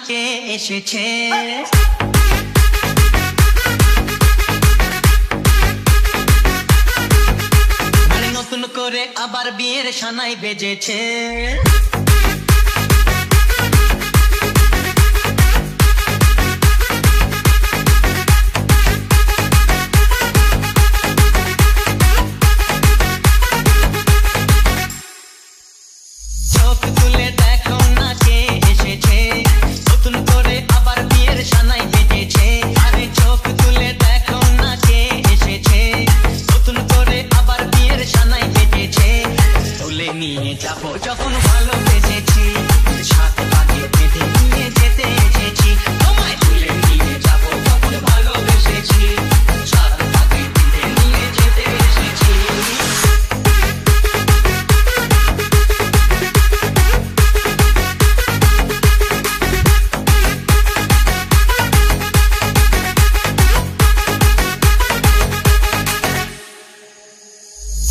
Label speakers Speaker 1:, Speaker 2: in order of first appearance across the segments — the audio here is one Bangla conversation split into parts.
Speaker 1: কে এসেছে। নতুন করে আবার বিয়ের সানাই বেজেছে। চোখ তুলে দেখো না কে এসেছে, নতুন করে আবার বিয়ের সানাই বেজেছে। আরে চোখ তুলে দেখো না কে এসেছে, নতুন করে আবার বিয়ের সানাই বেজেছে। তুলে নিয়ে যাবো যখন ভালোবেসেছি, সাত পাকে বেঁধে নিয়ে যেতে এসেছি। তোমায় তুলে নিয়ে যাবো যখন ভালোবেসেছি, সাত পাকে বেঁধে নিয়ে যেতে এসেছি।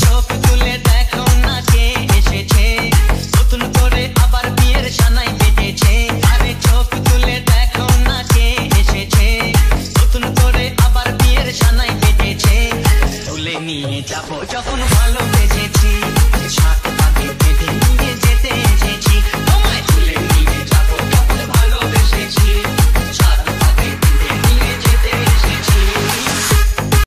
Speaker 1: চোখ তুলে দেখো না কে এসেছে, নতুন করে আবার বিয়ের সানাই বেজেছে। আরে চোখ তুলে দেখো না কে এসেছে, নতুন করে আবার বিয়ের সানাই বেজেছে। তুলে নিয়ে যাবো যখন ভালোবেসেছি, সাত